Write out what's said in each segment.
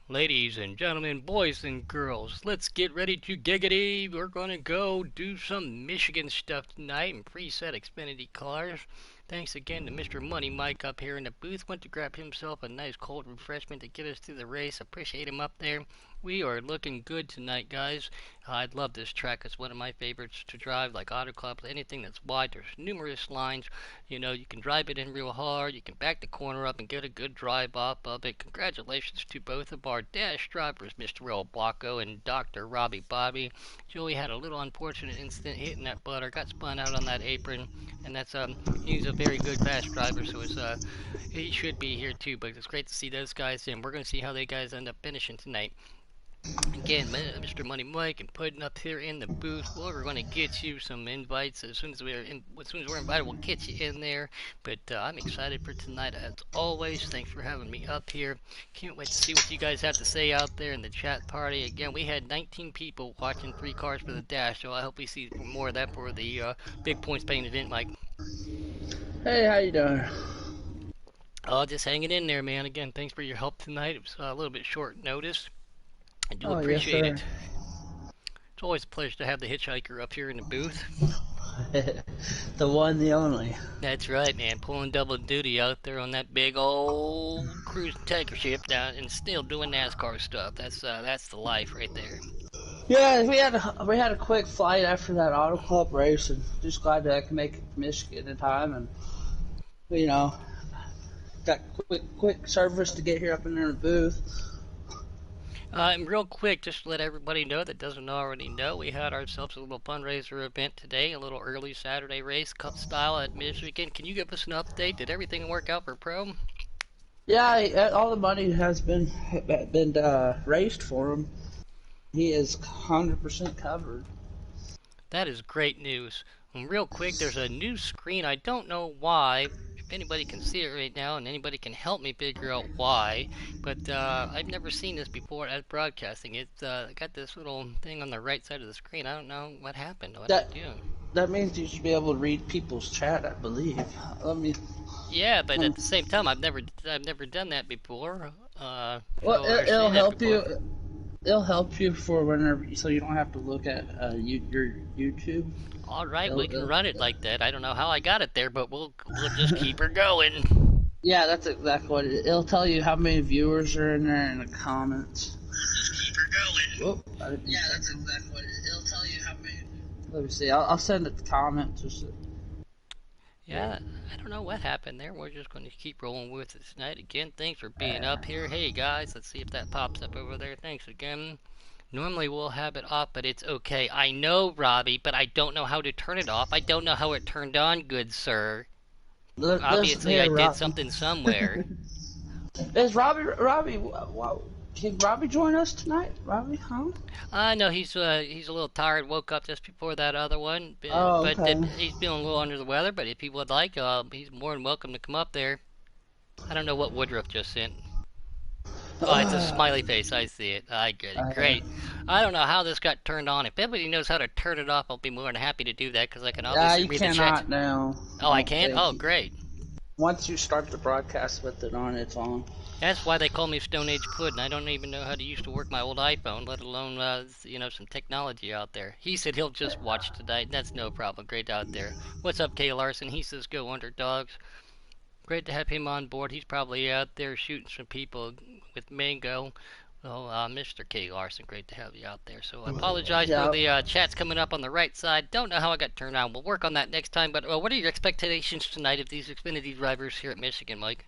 Ladies and gentlemen, boys and girls, let's get ready to giggity. We're gonna go do some Michigan stuff tonight and preset Xfinity cars. Thanks again to Mr. Money Mike up here in the booth. Went to grab himself a nice cold refreshment to get us through the race. Appreciate him up there. We are looking good tonight, guys. I love this track. It's one of my favorites to drive, like Auto Club. Anything that's wide, there's numerous lines. You know, you can drive it in real hard. You can back the corner up and get a good drive off of it. Congratulations to both of our dash drivers, Mr. El Blanco and Dr. Robbie Bobby. Joey had a little unfortunate incident hitting that butter, got spun out on that apron, and he's a very good fast driver, so he should be here too. But it's great to see those guys, and we're gonna see how they guys end up finishing tonight. Again, Mr. Money Mike and putting up here in the booth. Well, we're going to get you some invites as soon as we're invited. We'll get you in there. But I'm excited for tonight as always. Thanks for having me up here. Can't wait to see what you guys have to say out there in the chat party. Again, we had 19 people watching 3 cars for the dash, so I hope we see more of that for the big points paying event, Mike. Hey, how you doing? Oh, just hanging in there, man. Again, thanks for your help tonight. It was a little bit short notice. I do Oh, yes, appreciate sir. it. It's always a pleasure to have the hitchhiker up here in the booth. The one, the only. That's right, man. Pulling double duty out there on that big old cruise tanker ship down and still doing NASCAR stuff. That's the life right there. Yeah, we had a quick flight after that Auto Club race, and just glad that I could make it to Michigan in time, and you know, got quick service to get here up in the booth. And real quick, just to let everybody know that doesn't already know, we had ourselves a little fundraiser event today, a little early Saturday race, cup style at Michigan. Can you give us an update? Did everything work out for Pro? Yeah, all the money has been raised for him. He is 100% covered. That is great news. And real quick, there's a new screen. I don't know why. If anybody can see it right now, and anybody can help me figure out why, but I've never seen this before at broadcasting. It's got this little thing on the right side of the screen. I don't know what happened. What I That do? that means you should be able to read people's chat, I believe. Let me. Yeah, but Um, at the same time, I've never done that before. well, Or it'll seen that help before. you. It'll help you for whenever, so you don't have to look at your YouTube. All right, It'll, we can it'll, run it like that. I don't know how I got it there, but we'll just keep her going. yeah, that's exactly what it'll tell you how many viewers are in there in the comments. Just keep her going. Whoop, yeah, that's exactly what it'll tell you how many. Let me see. I'll send it the comment. Yeah, I don't know what happened there. We're just going to keep rolling with it tonight. Again, thanks for being up here. Hey guys, let's see if that pops up over there. Thanks again. Normally we'll have it off, but it's okay. I know, Robbie, but I don't know how to turn it off. I don't know how it turned on, good sir. Listen Obviously, I here, did Robbie. something somewhere. Is Robbie? Can Robbie join us tonight? Robbie, huh? I know he's a little tired. Woke up just before that other one, Oh, but okay. he's feeling a little under the weather. But if he would like, he's more than welcome to come up there. I don't know what Woodruff just sent. Oh, it's a smiley face. I see it. I get it. Uh, Great. I don't know how this got turned on. If anybody knows how to turn it off, I'll be more than happy to do that because I can obviously you read the chat. cannot now. Oh, I I don't can't? think. Oh, great. Once you start the broadcast with it on, it's on. That's why they call me Stone Age Puddin'. I don't even know how to use to work my old iPhone, let alone, some technology out there. He said he'll just watch tonight. That's no problem. Great out there. What's up, Kay Larson? He says go underdogs. Great to have him on board. He's probably out there shooting some people with Mango. Well, Mr. K. Larson, great to have you out there. So I apologize for Yeah. the chats coming up on the right side. Don't know how I got turned on. We'll work on that next time. But what are your expectations tonight of these Xfinity drivers here at Michigan, Mike?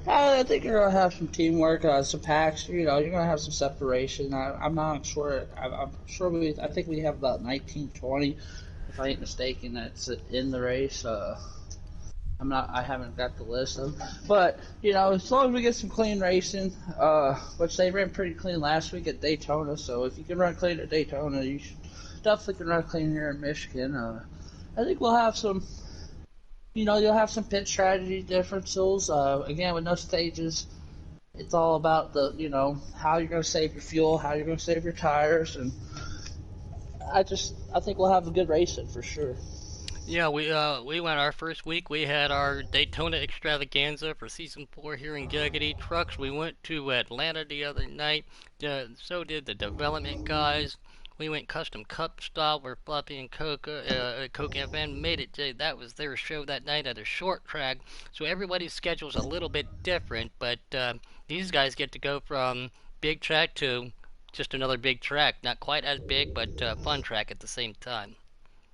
I think you're gonna have some teamwork, some packs. You're gonna have some separation. I'm not sure. I'm sure I think we have about 19, 20, if I ain't mistaken. That's in the race. I'm not. I haven't got the list of, but as long as we get some clean racing, which they ran pretty clean last week at Daytona. So if you can run clean at Daytona, you should definitely can run clean here in Michigan. I think we'll have some. You'll have some pit strategy differentials. Again, with no stages, it's all about how you're going to save your fuel, how you're going to save your tires, and I think we'll have a good racing for sure. Yeah, we went our first week. We had our Daytona Extravaganza for season 4 here in Giggity Trucks. We went to Atlanta the other night. So did the development guys. We went custom cup style where Fluffy and Coke FN made it. That was their show that night at a short track. So everybody's schedule's a little bit different, but these guys get to go from big track to just another big track. Not quite as big, but fun track at the same time.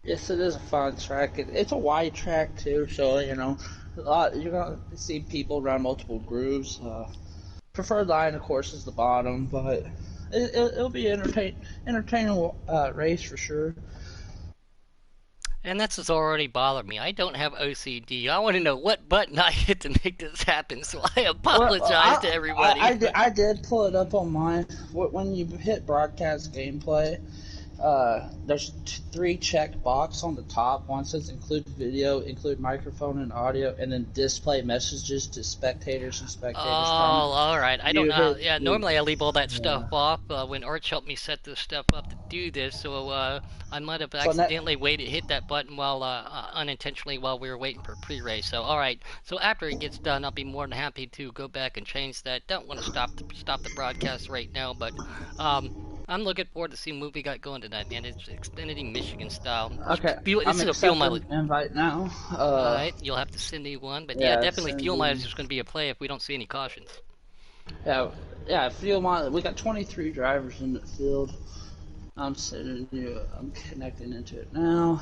Yes, it is a fun track. It's a wide track too, so you're gonna see people around multiple grooves. Preferred line, of course, is the bottom, but it'll be entertaining race for sure. And that's what's already bothered me. I don't have OCD. I want to know what button I hit to make this happen. So I Well, apologize to everybody. I did pull it up on mine. When you hit broadcast gameplay, there's three check box on the top. One says include video, include microphone and audio, and then display messages to spectators and Oh, spectators comment. all right. I don't You know. hit Yeah, the normally I leave all that stuff yeah. off when Arch helped me set this stuff up to do this. So I might have So that accidentally hit that button while unintentionally while we were waiting for pre-race. So all right. So after it gets done, I'll be more than happy to go back and change that. Don't want to stop the broadcast right now, but I'm looking forward to seeing what we got going tonight, man. It's Xfinity Michigan style. okay. This I'm is a fuel accepting mileage. invite now. Alright, you'll have to send me one. But yeah, Yeah, definitely fuel mileage sending. is going to be a play if we don't see any cautions. Yeah, yeah. Field my we got 23 drivers in the field. I'm sending you. I'm connecting into it now.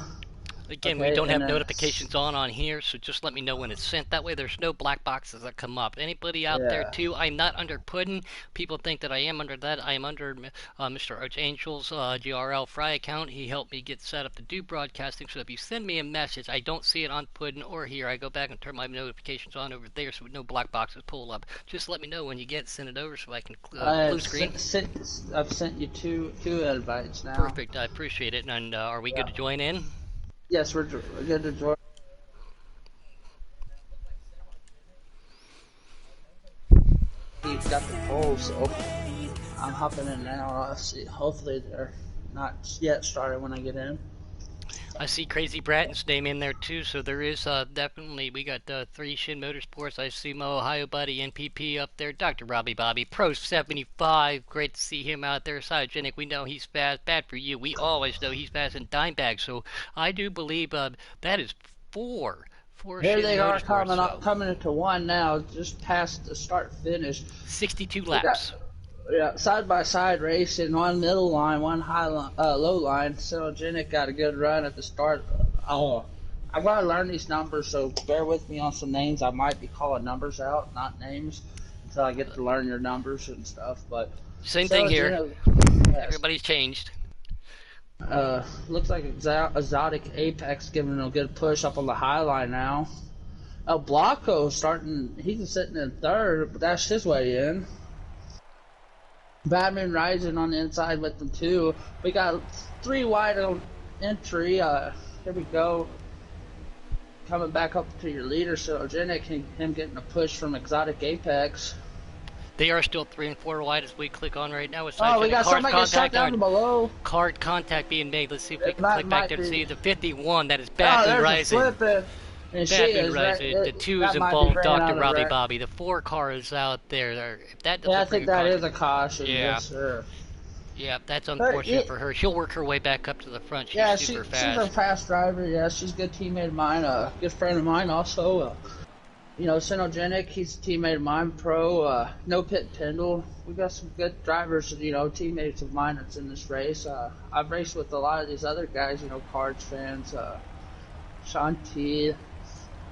Again, we Okay, don't and have then notifications on here, so just let me know when it's sent. That way there's no black boxes that come up. Anybody out there yeah. too, I'm not under Puddin'. People think that I am under that. I am under Mr. Archangel's GRL Fry account. He helped me get set up to do broadcasting, so if you send me a message, I don't see it on Puddin' or here. I go back and turn my notifications on over there so no black boxes pull up. Just let me know when you send it over so I can blue I've screen. I've sent you two invites now. Perfect, I appreciate it. And are we good Yeah. to join in? Yes, we're good to join. He's got the poll, so I'm hopping in now. I'll see. Hopefully they're not yet started when I get in. I see Crazy Bratton's name in there too, so there is definitely we got 3 Shin Motorsports. I see my Ohio buddy NPP up there, Dr. Robbie Bobby, Pro 75. Great to see him out there. Cytogenic, we know he's fast. Bad for you. We always know he's fast in Dimebag. So I do believe that is four Here Shin they are Motorsports. So coming into one now, just past the start finish. 62 We got laps. yeah, side by side racing, one middle line, one low line. Cinogenic got a good run at the start. Oh, I've got to learn these numbers, so bear with me on some names. I might be calling numbers out, not names, until I get to learn your numbers and stuff. But Same thing here. Cinogenic, yes, Everybody's changed. looks like Exotic Apex giving a good push up on the high line now. El Blanco starting, he's sitting in third, but that's his way in. Batman Rising on the inside with them too. We got 3 wide on entry. Here we go. Coming back up to your leader, Cinogenic, him getting a push from Exotic Apex. They are still 3 and 4 wide as we click on right now with Oh, we Cytogenic. got Cars somebody get shut contact down on. below. Card contact being made. Let's see if we It can click back might there to be. see the 51. That is Oh, Batman there's a Rising. flip. And she Batman is right. Rising. The 2s That might be involved bringing Dr. out a Robbie wreck. Bobby. The 4 car is out there. If that Yeah, I doesn't bring think a that caution. is a caution. Yeah. Yes, sir. Yeah, that's But unfortunate for her. She'll work her way back up to the front. She's yeah, super she's a fast. fast driver. Yeah, she's a good teammate of mine. A good friend of mine also. Cinogenic, he's a teammate of mine. Pro, no pit Pendle. We got some good drivers. Teammates of mine that's in this race. I've raced with a lot of these other guys. Cards fans. Sean T.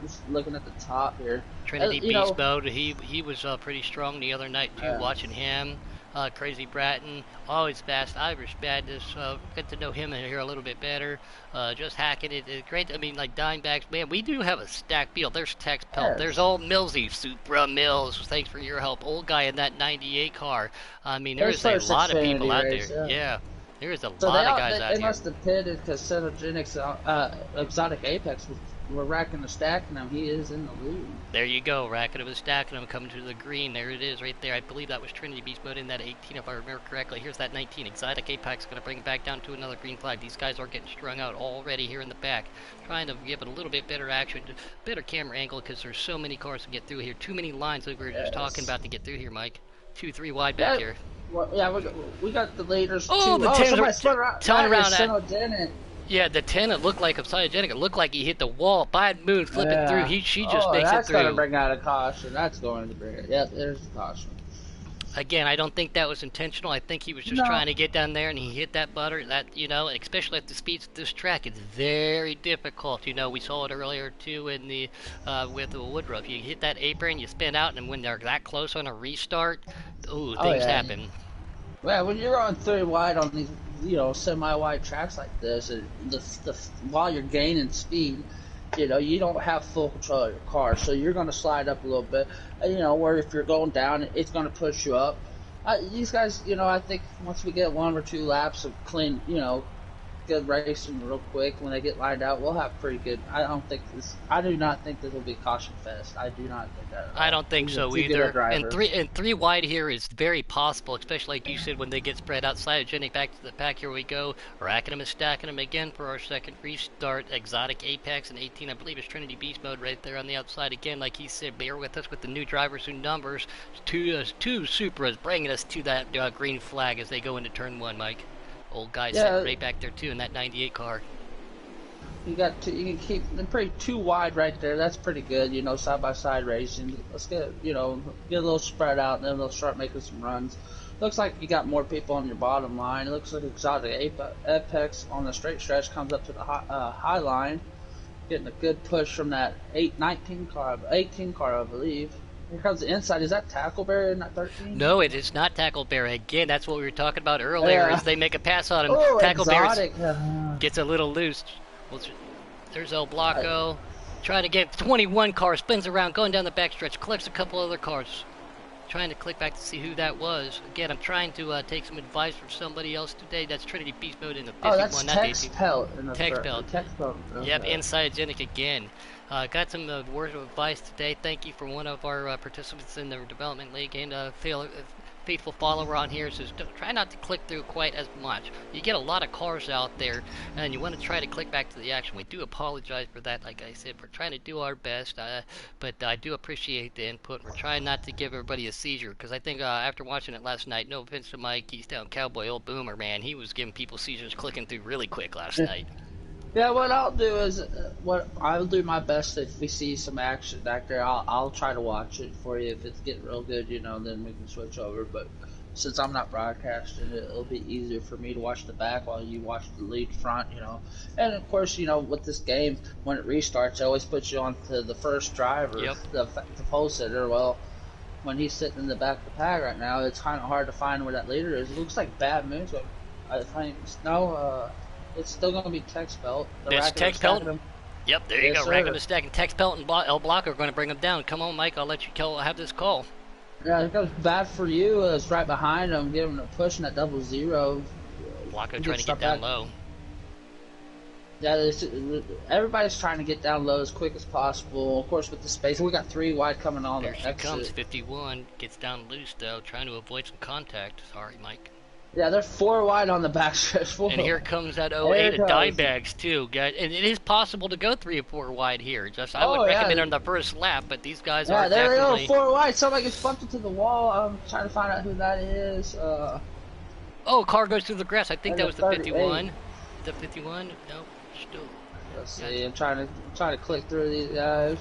Just looking at the top here. Trinity You Beast know, Mode. He was pretty strong the other night too. uh, Watching him, Crazy Bratton, always fast. Irish Badness. Get to know him and here a little bit better. Just hacking it. Great. I mean, like Dimebacks, man. We do have a stacked field. There's Tex Pelt. There's yes. old Millsy, Supra Mills. Thanks for your help. Old guy in that '98 car. I mean, there His is a first lot of people Xfinity out race, there. yeah. Yeah, there is a So lot of guys out they here. must have pitted because Cenogenic's Exotic Apex was we're racking and stacking him. He is in the lead. There you go, racking them and stacking them, coming to the green. There it is, right there. I believe that was Trinity Beast Mode in that 18, if I remember correctly. Here's that 19. Exotic Apex going to bring it back down to another green flag. These guys are getting strung out already here in the back, trying to give it a little bit better action, better camera angle, because there's so many cars to get through here. Too many lines like we were just talking Yes. about to get through here, Mike. 2, 3 wide back Yeah, here. well, yeah, we got the leaders Oh, too. the Oh, 10s somebody are spun around. telling That is around that. Sinodenic. Yeah, the 10, it looked like a Cytogenic. It looked like he hit the wall. Bad moon flipping through. Yeah. She just Oh, makes it that's going to through. bring out a caution. That's going to bring it. Yep, there's the caution. Again, I don't think that was intentional. I think he was just No. trying to get down there and he hit that butter. That, especially at the speeds of this track, it's very difficult. We saw it earlier too in the with the Woodruff. You hit that apron, you spin out, and when they're that close on a restart, ooh, Oh, things yeah. happen. Well, when you're on 3 wide on these, semi-wide tracks like this, while you're gaining speed, you don't have full control of your car, so you're going to slide up a little bit. Where if you're going down, it's going to push you up. These guys, I think once we get 1 or 2 laps of clean, good racing real quick, when they get lined out, we'll have pretty good. I do not think this will be caution fest. I do not think that at all. I don't think He's so too good a either. driver. And three wide here is very possible, especially like you said when they get spread out. Cytogenic back to the pack. Here we go, racking them and stacking them again for our second restart. Exotic Apex and 18, I believe, is Trinity Beast Mode right there on the outside again. Like he said, bear with us with the new drivers who numbers. Two Supras bringing us to that green flag as they go into turn 1, Mike. Old guy sitting right back there too in that 98 car. You can keep them pretty 2 wide right there. That's pretty good. Side by side racing. Let's get a little spread out, and then they'll start making some runs. Looks like you got more people on your bottom line. It looks like Exotic Apex on the straight stretch comes up to the high line, getting a good push from that 18 car, I believe. Here comes the inside. Is that Tackleberry in that 13? No, it is not Tackleberry. Again, that's what we were talking about earlier. Is they make a pass on him. Oh, Tackleberry gets a little loose. Well, there's El Blanco. Trying to get 21 car, spins around, going down the backstretch, collects a couple other cars. Trying to click back to see who that was. Again, I'm trying to take some advice from somebody else today. That's Trinity Beast Mode in the 51, that's not the 18. Tex Pelt. Tex Pelt. Okay. Yep, Inside-genic again. Got some words of advice today. Thank you from one of our participants in the development league and faithful follower on here. Says try not to click through quite as much. You get a lot of cars out there, and you want to try to click back to the action. We do apologize for that. Like I said, we're trying to do our best, but I do appreciate the input. We're trying not to give everybody a seizure because I think after watching it last night, no offense to Mike, he's down Cowboy, old Boomer, man, he was giving people seizures clicking through really quick last night. Yeah, what I'll do is, I'll do my best if we see some action back there. I'll try to watch it for you. If it's getting real good, then we can switch over. But since I'm not broadcasting it, it'll be easier for me to watch the back while you watch the lead front, And of course, with this game, when it restarts, it always puts you on to the first driver, Yep. the pole sitter. Well, when he's sitting in the back of the pack right now, it's kind of hard to find where that leader is. It looks like Bad Moon's. I think it's still going to be Tex Pelt. There's Tex Pelt. Yep, there you Yes, go. Racking sir. the stack and Tex Pelt and El Blocker are going to bring him down. Come on, Mike. I'll let you have this call. Yeah, it goes bad for you. It's right behind him, giving him a push in that 00. Blocker trying to get down low. Yeah, everybody's trying to get down low as quick as possible. Of course, with the space, we got 3 wide coming on There the she exit. comes, 51. Gets down loose, though, trying to avoid some contact. Sorry, Mike. Yeah, they're 4 wide on the backstretch. And here comes that There 08 it of goes. Dimebags, too. Guys. And it is possible to go 3 or 4 wide here. I would recommend on the first lap, but these guys are they're definitely... 4 wide. Somebody gets bumped into the wall. I'm trying to find out who that is. Oh, car goes through the grass. I think that was the 38. 51. The 51? No, still... Let's see. I'm trying to click through these guys.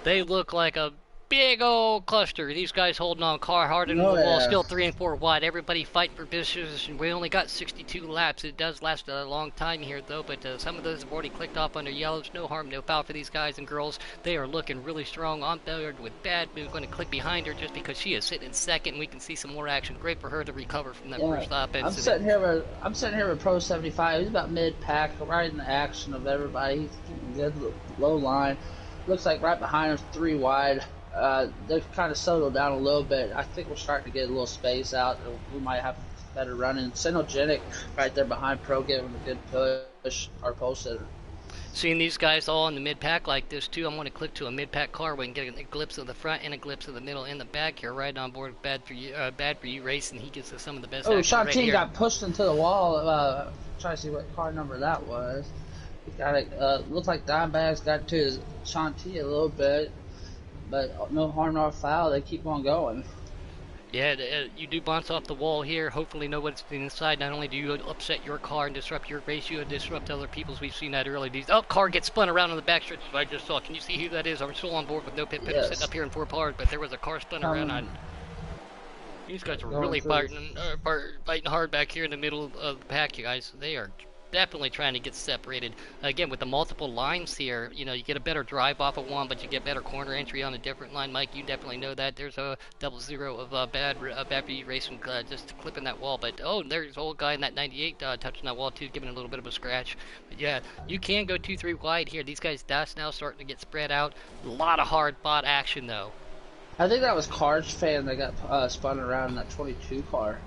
They look like a big old cluster. These guys holding on hard into the wall, still 3 and 4 wide. Everybody fighting for position. We only got 62 laps. It does last a long time here, though, but some of those have already clicked off under yellows. No harm, no foul for these guys and girls. They are looking really strong on there with Bad. We're going to click behind her just because she is sitting in second. We can see some more action. Great for her to recover from that first lap incident. I'm sitting here with Pro 75. He's about mid-pack, right in the action of everybody. He's keeping good low line. Looks like right behind him, 3 wide. They've kind of settled down a little bit. I think we're starting to get a little space out. We might have better running. Sinogenic right there behind Pro, giving him a good push. Our pole sitter. Seeing these guys all in the mid pack like this too, I'm going to click to a mid pack car. We can get a glimpse of the front and a glimpse of the middle and the back here. Right on board, bad for you racing. He gets us some of the best Oh, action right Shanteen here. got pushed into the wall. Trying to see what car number that was. He got it. Looks like Dimebag's got to his Shanti a little bit, but no harm nor foul. They keep on going. Yeah, you do bounce off the wall here. Hopefully nobody's inside. Not only do you upset your car and disrupt your race, you disrupt other people's. We've seen that earlier. Car gets spun around on the backstretch. I just saw. Can you see who that is? I'm still on board with no pit pedal sitting Yes. up here in 4 bars, but there was a car spun around on. These guys are Going really through. fighting hard back here in the middle of the pack, you guys. They are definitely trying to get separated. Again, with the multiple lines here, you know, you get a better drive off of one, but you get better corner entry on a different line. Mike, you definitely know that. There's a 00 of bad B racing just clipping that wall. But, oh, there's the old guy in that 98 touching that wall, too, giving it a little bit of a scratch. But, yeah, you can go 2-3 wide here. These guys' dash now starting to get spread out. A lot of hard-fought action, though. I think that was Car's fan that got spun around in that 22 car.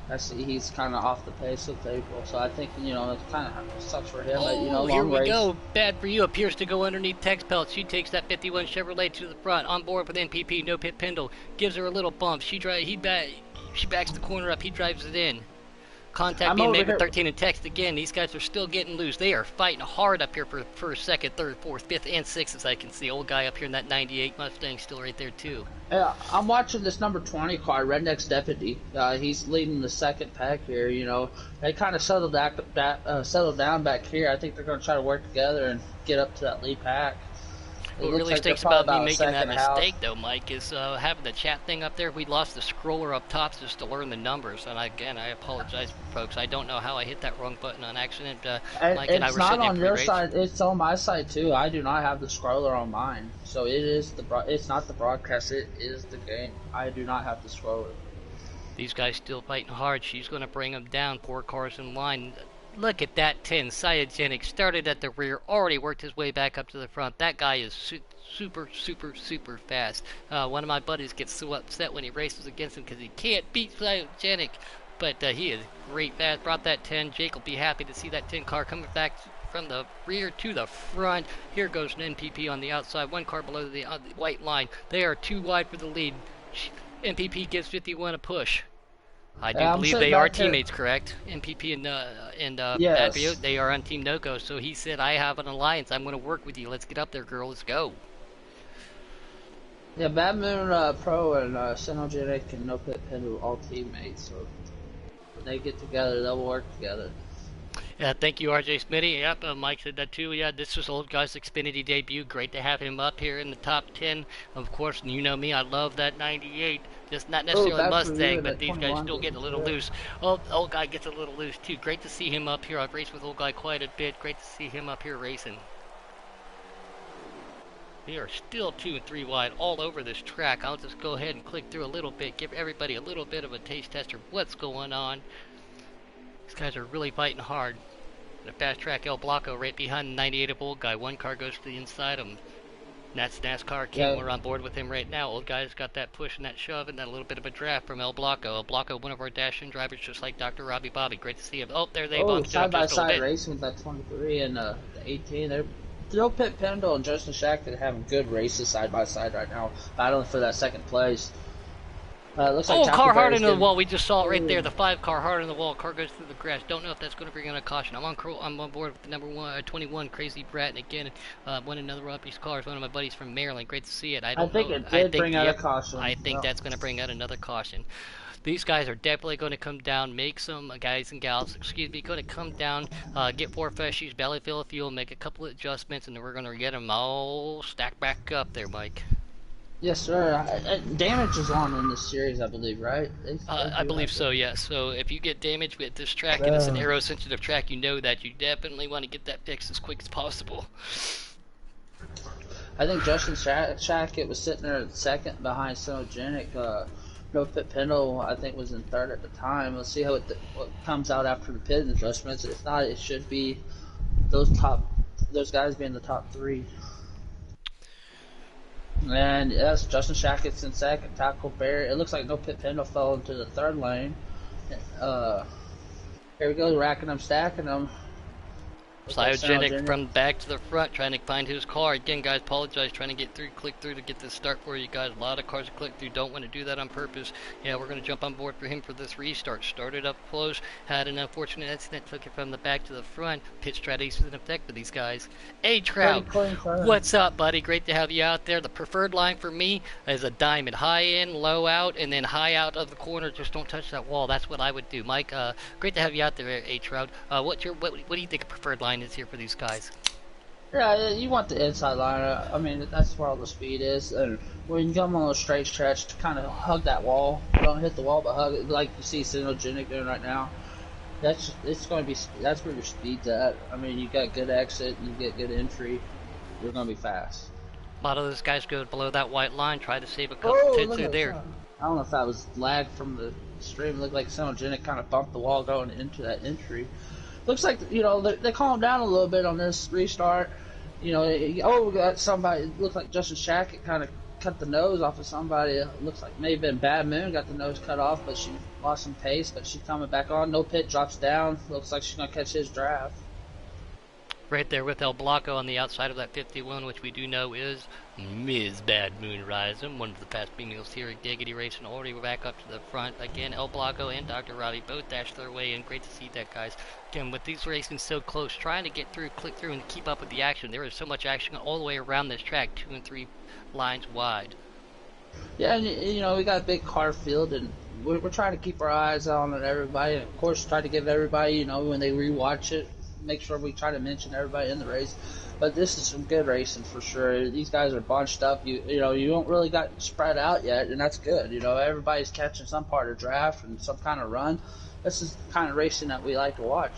I see he's kind of off the pace with April, so I think, you know, it kind of sucks for him, but, you know, Oh, here long we race. go. Bad for you. Appears to go underneath Tex Pelt. She takes that 51 Chevrolet to the front. On board with NPP. No pit Pendle. Gives her a little bump. She backs the corner up. He drives it in. Contact I'm being over made with here. 13 and text again. These guys are still getting loose. They are fighting hard up here for first, second, third, fourth, fifth, and sixth, as I can see. Old guy up here in that 98 Mustang still right there, too. Yeah, I'm watching this number 20 car, Redneck's Deputy. He's leading the second pack here. You know, they kind of settled down back here. I think they're going to try to work together and get up to that lead pack. What looks really like they're stinks probably about me about making that second half. mistake, though, Mike, is having the chat thing up there. We lost the scroller up top just to learn the numbers. And again, I apologize, folks. I don't know how I hit that wrong button on accident. And Mike and I it's were not sitting in on your pre-race. side; it's on my side too. I do not have the scroller on mine, so it is it's not the broadcast; it is the game. I do not have the scroller. These guys still fighting hard. She's going to bring them down. 4 cars in line. Look at that 10. Cyogenic started at the rear, already worked his way back up to the front. That guy is super, super, super fast. One of my buddies gets so upset when he races against him because he can't beat Cyogenic. But he is great fast. Brought that 10. Jake will be happy to see that 10 car coming back from the rear to the front. Here goes an NPP on the outside. 1 car below the white line. They are 2 wide for the lead. NPP gives 51 a push. I do I'm believe sitting they are back here. teammates, correct? NPP and Bad Video, Yes. they are on Team No-Go. So he said, I have an alliance. I'm going to work with you. Let's get up there, girl. Let's go. Yeah, Bad Moon Pro and Synogenic and No Pit Pin are all teammates, so when they get together, they'll work together. Yeah, thank you, RJ Smitty. Yep, Mike said that too. Yeah, this was old guy's Xfinity debut. Great to have him up here in the top 10. Of course, you know me, I love that 98. Just not necessarily Bad for you Mustang, in but that these guys 21 still getting a little yeah. loose. Oh, old guy gets a little loose too. Great to see him up here. I've raced with old guy quite a bit. Great to see him up here racing. We are still 2 and 3 wide all over this track. I'll just go ahead and click through a little bit, give everybody a little bit of a taste tester of what's going on. These guys are really fighting hard. The fast track El Blanco right behind the 98 of old guy. 1 car goes to the inside of him. That's NASCAR King. Yeah. We're on board with him right now. Old guy's got that push and that shove and that little bit of a draft from El Blanco. El Blanco, one of our dash-in drivers, just like Dr. Robbie Bobby. Great to see him. Oh, there they bumped Side up by just a little side bit. racing with that 23 and the 18. They're No Pit Pendle and Justin Shack are having good races side by side right now, battling for that second place. Looks like Oh, car hard Tackleberry's into the getting- wall. We just saw it right there. Ooh. The 5 car hard in the wall. Car goes through the grass. Don't know if that's going to bring on a caution. I'm on board with the number 21 Crazy Brat, and again, won another up these cars. One of my buddies from Maryland. Great to see it. I don't think know. it did bring out a yep, caution. I think Yeah. that's going to bring out another caution. These guys are definitely going to come down, make some guys and gals, excuse me, going to come down, get 4 freshies, belly fill of fuel, make a couple of adjustments, and then we're going to get them all stacked back up there, Mike. Yes, sir. Damage is on in this series, I believe, right? They I do believe have so, yes. So if you get damage with this track and it's an aero-sensitive track, you know that you definitely want to get that fixed as quick as possible. I think Justin Shackett was sitting there at second behind Sonogenic. No Pit Pendle, I think, was in third at the time. Let's see what comes out after the pit adjustments. If not, it should be those guys being the top 3. And yes, Justin Shackett's in second. Tackleberry. It looks like No Pit Pendle fell into the third lane. Here we go, racking them, stacking them. Looks like Cyogenic Cyanogen. from back to the front, trying to find his car. Again, guys, apologize, trying to get through, click through to get this start for you guys. A lot of cars to click through, don't want to do that on purpose. Yeah, we're going to jump on board for him for this restart. Started up close, had an unfortunate accident, took it from the back to the front. Pit strategy is in effect for these guys. Hey, Pretty Trout, clean turn. what's up, buddy? Great to have you out there. The preferred line for me is a diamond. High in, low out, and then high out of the corner. Just don't touch that wall. That's what I would do. Mike, great to have you out there, H-Route. What do you think a preferred line is here for these guys? Yeah, you want the inside line. I mean, that's where all the speed is. And when you come on a straight stretch, to kind of hug that wall. Don't hit the wall, but hug it, like you see Cinogenic doing right now. It's going to be that's where your speed's at. I mean, you got good exit, you get good entry. You're going to be fast. A lot of those guys go below that white line, try to save a couple Oh, tenths look through at there. that! I don't know if that was lag from the stream. It looked like Cinogenic kind of bumped the wall going into that entry. Looks like they calmed down a little bit on this restart. We got somebody. It looked like Justin Shackett kind of cut the nose off of somebody. It looks like maybe been Bad Moon got the nose cut off, but she lost some pace. But she's coming back on. No pit, drops down. Looks like she's gonna catch his draft. Right there with El Blanco on the outside of that 51, which we do know is Ms. Bad Moon Rising, one of the fast females here at Giggity Racing. Already we're back up to the front. Again, El Blanco and Dr. Robbie both dashed their way in. Great to see that, guys. Again, with these racing so close, trying to get through, click through, and keep up with the action. There is so much action all the way around this track, 2 and 3 lines wide. Yeah, and we got a big car field, and we're trying to keep our eyes on everybody, and of course try to give everybody, when they rewatch it, make sure we try to mention everybody in the race. But this is some good racing for sure. These guys are bunched up. You don't really got spread out yet, and that's good. Everybody's catching some part of draft and some kind of run. This is the kind of racing that we like to watch.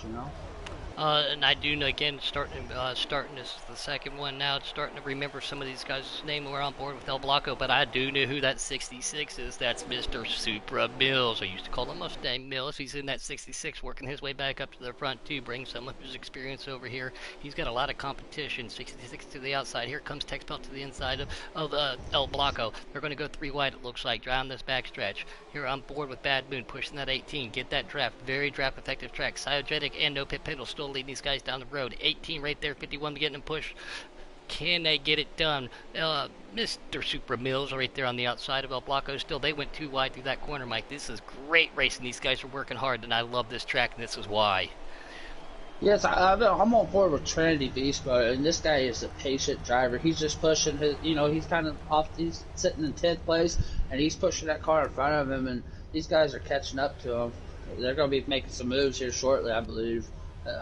And I do, again, starting this is the second one now, starting to remember some of these guys' name. We're on board with El Blanco, but I do know who that 66 is. That's Mr. Supra Mills. I used to call him Mustang Mills. He's in that 66, working his way back up to the front, too, bring some of his experience over here. He's got a lot of competition. 66 to the outside. Here comes Texpelt to the inside of El Blanco. They're going to go 3 wide, it looks like, down this backstretch. Here on board with Bad Moon, pushing that 18. Get that draft. Very draft effective track. Cyogenic and No Pit Pedal still leading these guys down the road. 18 right there, 51 getting them pushed. Can they get it done? Mr. Supra Mills right there on the outside of El Blanco still. They went 2 wide through that corner, Mike. This is great racing. These guys are working hard, and I love this track, and this is why. Yes, I'm on board with Trinity Beast, and this guy is a patient driver. He's just pushing his, he's kind of off, he's sitting in 10th place, and he's pushing that car in front of him, and these guys are catching up to him. They're going to be making some moves here shortly, I believe.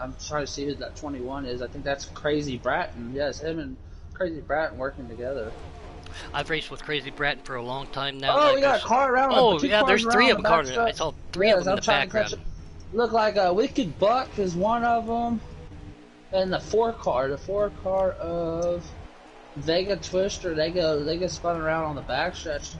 I'm trying to see who that 21 is. I think that's Crazy Bratton. Yes, him and Crazy Bratton working together. I've raced with Crazy Bratton for a long time now. Oh, we got a car around. Oh, yeah, there's 3 of them. I saw 3 of them in the background. Look like a Wicked Buck is one of them, and the 4 car of Vega Twister. They go spun around on the backstretch.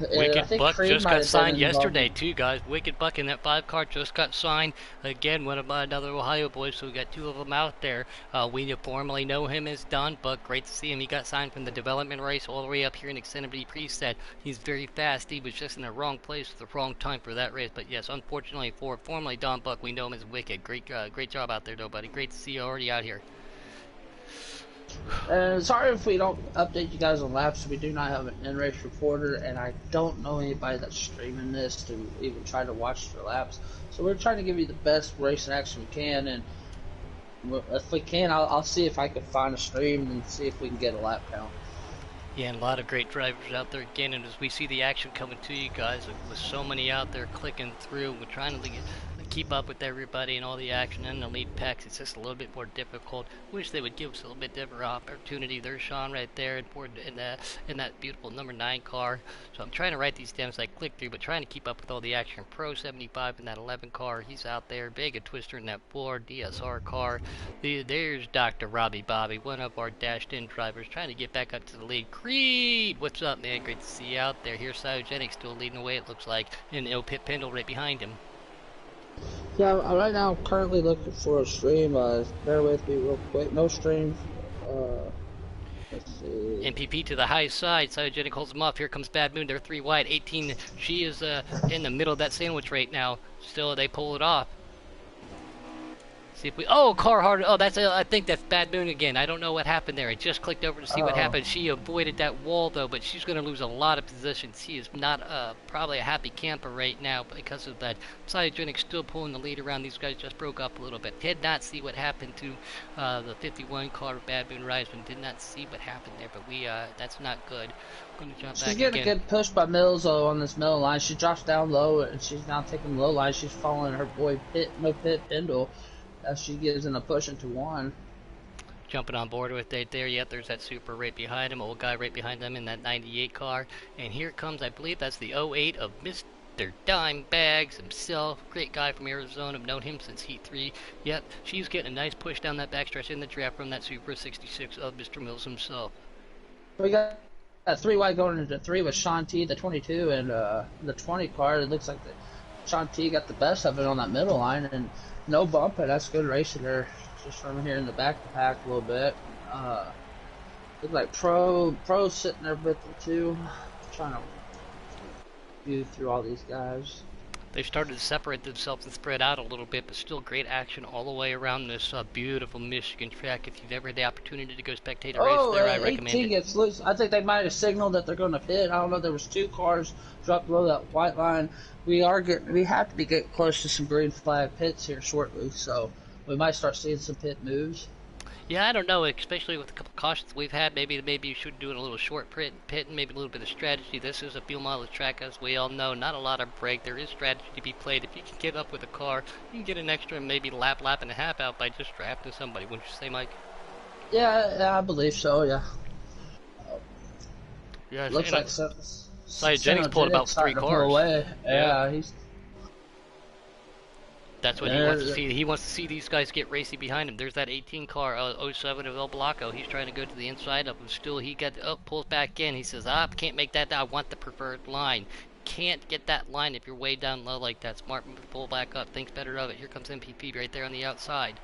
Wicked Buck just got signed yesterday too, guys. Wicked Buck in that 5 car just got signed. Again, one of my another Ohio boys, so we got 2 of them out there. We formally know him as Don Buck. Great to see him. He got signed from the development race all the way up here in Xfinity preset. He's very fast. He was just in the wrong place at the wrong time for that race. But yes, unfortunately for formerly Don Buck, we know him as Wicked. Great job out there, though, buddy. Great to see you already out here. Sorry if we don't update you guys on laps. We do not have an in-race reporter, and I don't know anybody that's streaming this to even try to watch the laps. So we're trying to give you the best racing action we can, and if we can, I'll see if I can find a stream and see if we can get a lap count. Yeah, and a lot of great drivers out there again, and as we see the action coming to you guys, with so many out there clicking through, we're trying to keep up with everybody and all the action in the lead packs. It's just a little bit more difficult. Wish they would give us a little bit different opportunity. There's Sean right there in that beautiful number 9 car. So I'm trying to write these down as I click through, but trying to keep up with all the action. Pro 75 in that 11 car, he's out there. Vega Twister in that 4 DSR car. There's Dr. Robbie Bobby, one of our dashed in drivers, trying to get back up to the lead. Creed, what's up, man? Great to see you out there. Here's Cyogenic still leading the way, it looks like, and El Pit Pendle right behind him. Yeah, right now I'm currently looking for a stream. Bear with me real quick. No stream. Let's see. MPP to the high side. Cyogenic holds him off. Here comes Bad Moon. They're 3 wide. 18. She is in the middle of that sandwich right now. Still, they pull it off. See if we. Oh, Carhartt. Oh, that's. I think that's Bad Moon again. I don't know what happened there. I just clicked over to see what Oh, happened. She avoided that wall though, but she's going to lose a lot of position. She is not probably a happy camper right now because of that. Cytogenic's still pulling the lead around. These guys just broke up a little bit. Did not see what happened to the 51 car of Bad Moon Riseman. Did not see what happened there, but we that's not good. I'm going to jump she's back getting a again. good push by Mills though on this middle line. She drops down low and she's now taking the low line. She's following her boy Pit Bindle as she gives in a push into one. Jumping on board with it there. Yep, there's that super right behind him, old guy right behind them in that 98 car. And here comes, I believe that's the '08 of Mr. Dime Bags himself. Great guy from Arizona. I've known him since Heat 3. Yep, she's getting a nice push down that backstretch in the draft from that Super 66 of Mr. Mills himself. We got that three wide going into three with Sean T, the 22, and the 20 car. It looks like Sean T got the best of it on that middle line, and no bumping. That's good racing there. Just from here in the back of the pack a little bit. Look like Pro sitting there with them too. Trying to view through all these guys. They've started to separate themselves and spread out a little bit, but still great action all the way around this beautiful Michigan track. If you've ever had the opportunity to go spectate a race Oh, there, I recommend 18 it. gets loose. I think they might have signaled that they're going to pit. I don't know. There was two cars dropped below that white line. We have to be getting close to some green flag pits here shortly, so we might start seeing some pit moves. Yeah, I don't know, especially with a couple cautions we've had. Maybe you should do it a little short pit and maybe a little bit of strategy. This is a fuel mileage track, as we all know. Not a lot of break. There is strategy to be played. If you can get up with a car, you can get an extra maybe lap and a half out by just drafting somebody. Wouldn't you say, Mike? Yeah, I believe so. Yeah, Yeah, looks and like Cytogenic's pulled about three starting to pull cars. away. Yeah. Yeah, he's That's what he wants to see. He wants to see these guys get racy behind him. There's that 18 car, '07 of El Blanco. He's trying to go to the inside of him. Still, he pulls back in. He says, can't make that. I want the preferred line. Can't get that line if you're way down low like that. Smart move to pull back up. Thinks better of it. Here comes MPP right there on the outside.